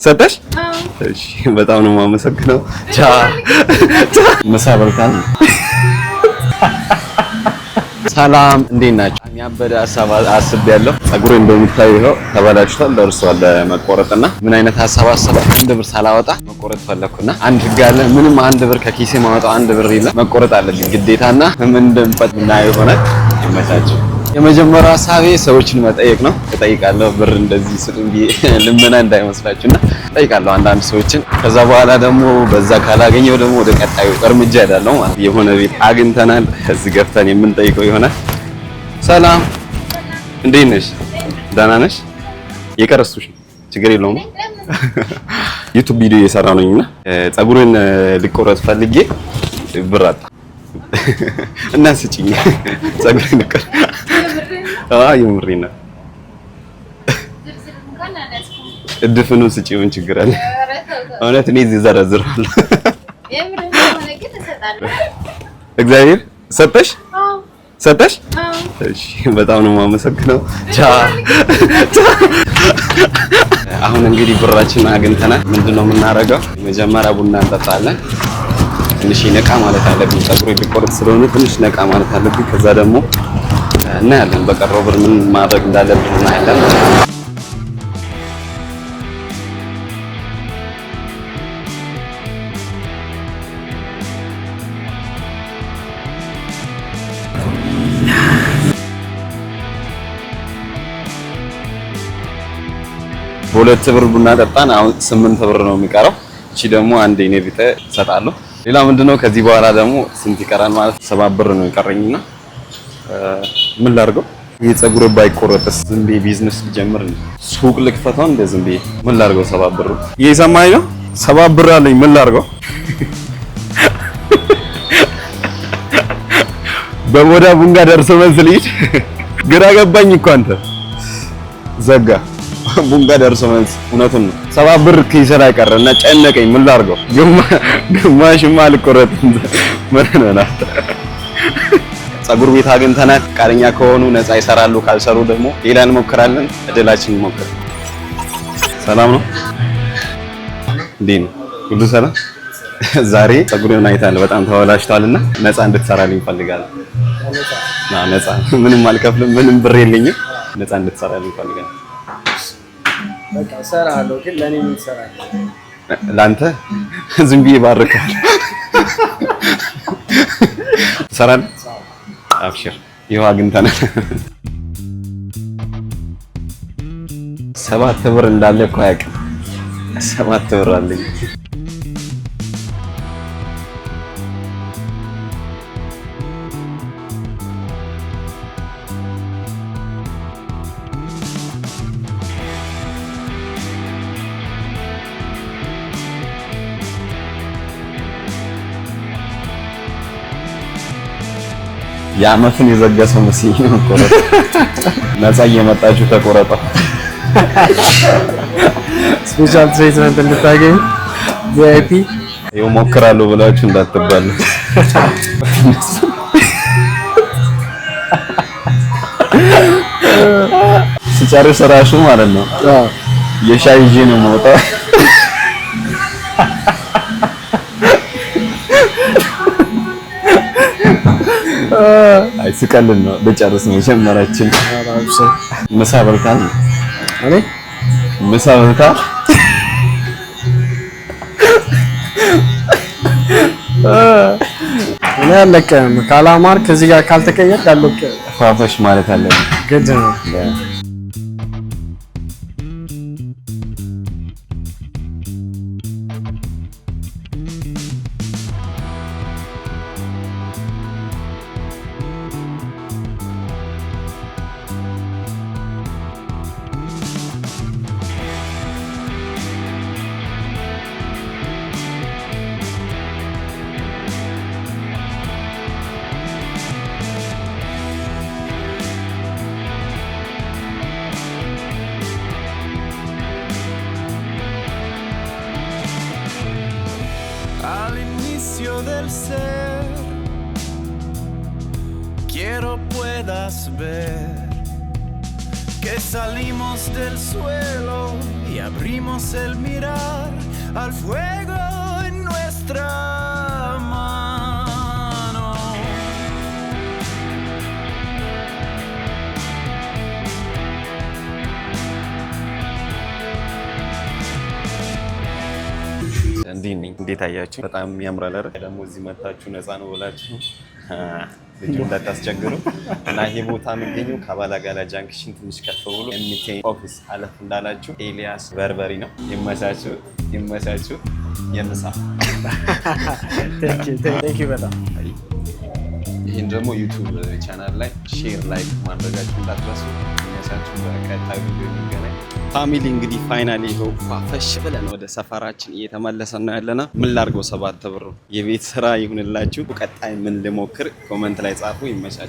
ሰጠሽ? እሺ በጣም ነው የማመሰግነው። ቻ ምሳ በልተን ሰላም እንዴት ናችሁ? የሚያበደ ሀሳብ አስቤያለሁ። ፀጉሬ እንደሚታየው ይኸው ተበላሽቷል፣ ደርሷል ለመቆረጥና ምን አይነት ሀሳብ አሰብኩ? አንድ ብር ሳላወጣ መቆረጥ ፈለኩና አንድ ህግ አለ። ምንም አንድ ብር ከኪሴ ማውጣው አንድ ብር የለም፣ መቆረጥ አለብኝ ግዴታና ምን እንደምፈጥ ምናየው ይሆናል። ይመቻችሁ። የመጀመሪያው ሀሳቤ ሰዎችን መጠየቅ ነው። እጠይቃለሁ ብር እንደዚህ ስጡኝ ብዬ ልመና እንዳይመስላችሁና እጠይቃለሁ አንዳንድ ሰዎችን። ከዛ በኋላ ደግሞ በዛ ካላገኘው ደግሞ ወደ ቀጣዩ እርምጃ ሄዳለሁ ማለት። የሆነ ቤት አግኝተናል፣ እዚህ ገብተን የምንጠይቀው ይሆናል። ሰላም እንዴት ነሽ? ደህና ነሽ? የቀረስኩሽ ችግር የለውም። ዩቲዩብ ቪዲዮ እየሰራ ነኝና ፀጉሬን ልቆረጥ ፈልጌ ብር አጣ እና ስጪኝ ፀጉሬን ልቆረጥ። የምሬን ነው። እድፍኑ ስጪው ምን ችግር አለ? እውነት እኔ እዚህ ዘረዝራለሁ። እግዚአብሔር ሰጠሽ? ሰጠሽ? እሺ በጣም ነው የማመሰግነው። አሁን እንግዲህ ብራችንን አግኝተናል። ምንድነው የምናደርገው? መጀመሪያ ቡና እንጠጣለን። ትንሽ ነቃ ማለት አለብኝ። ፀጉሬ ሊቆረጥ ስለሆነ ትንሽ ነቃ ማለት አለብኝ። ከዛ ደግሞ እናያለን በቀረው ብር ምን ማድረግ እንዳለብን እናያለን። በሁለት ብር ቡና ጠጣን። አሁን 8 ብር ነው የሚቀረው። እቺ ደግሞ አንዴ እኔ ቢጤ እሰጣለሁ። ሌላ ምንድነው ከዚህ በኋላ ደግሞ ስንት ይቀራል ማለት 7 ብር ነው የቀረኝና ምን ላድርገው? ይሄ ፀጉሬ ባይቆረጥስ ዝም ብዬ ቢዝነስ ልጀምር ነው? ሱቅ ልክፈታው እንደ ዝም ብዬ ምን ላድርገው? 7 ብር እየሰማኸኝ ነው? 7 ብር አለኝ ምን ላድርገው? በሞዳ ቡንጋ ደርሶ መስልኝ ግራ ገባኝ እኮ አንተ ዘጋ ቡንጋ ደርሶ መልስ እውነቱን ነው። 7 ብር ኪሴ ላይ ቀረና ጨነቀኝ ምን ላድርገው? ግማሽማ አልቆረጥም ምን ነው? ፀጉር ቤት አግኝተናል። ፈቃደኛ ከሆኑ ነፃ ይሰራሉ፣ ካልሰሩ ደግሞ ሌላ እንሞክራለን። እድላችን እንሞክር። ሰላም ነው? እንዴት ነው? ሁሉ ሰላም? ዛሬ ፀጉሬን አይታለሁ በጣም ተወላሽቷልና ነፃ እንድትሰራልኝ እፈልጋለሁ። ነፃ ምንም አልከፍልም፣ ምንም ብር የለኝም። ነፃ እንድትሰራልኝ እፈልጋለሁ። በቃ እሰራለሁ፣ ግን ለኔ ምን ትሰራለህ? ላንተ ዝም ብዬ ባርካለሁ። ትሰራለህ? አብሽር ይኸው አግኝተናል። 7 ብር እንዳለ እኮ አያውቅም። 7 ብር አለኝ። የዓመቱን የዘገሰው መስሎኝ ነው ቆረጠ። ነፃ እየመጣችሁ ተቆረጠ። ስፔሻል ትሪትመንት እንድታገኝ ቪአይፒ ይኸው ሞክራለሁ ብላችሁ እንዳትባሉ። ሲጨርስ እራሱ ማለት ነው የሻይ ይዤ ነው የምወጣው። አይ ስቀልድ ነው። በጨርስ ነው ጀመራችን። ምሳ በልታል? እኔ ምሳ በልታል? እኔ አለቀም ካላማር ከዚህ ጋር ካልተቀየር አለቀ። ፋፈሽ ማለት አለ ግድ ነው። Del ser, quiero puedas ver que salimos del suelo y y abrimos el mirar al fuego en nuestra mano. እንዴት አያችሁ? በጣም ያምራል አይደል? ደግሞ እዚህ መታችሁ ነፃ ነው ብላችሁ ልጁ እንዳታስቸግሩ እና ይሄ ቦታ የሚገኘው ከባላጋላ ጃንክሽን ትንሽ ከፍ ብሎ ኤምቲኤን ኦፊስ አለፍ እንዳላችሁ ኤልያስ በርበሪ ነው። ይመቻችሁ የምሳ ቴንክ ዩ በጣም። ይህን ደግሞ ዩቱብ ቻናል ላይ ሼር ላይክ ማድረጋችሁ እንዳትረሱ። ይመቻችሁ። በቀጣይ ቪዲዮ እንገናኝ። ፋሚሊ እንግዲህ ፋይናሊ ይኸው ፋፈሽ ብለን ወደ ሰፈራችን እየተመለሰን ነው ያለና ምን ላድርገው 7 ብር የቤት ስራ ይሁንላችሁ። ቀጣይ ምን ልሞክር ኮመንት ላይ ጻፉ። ይመቻችሁ።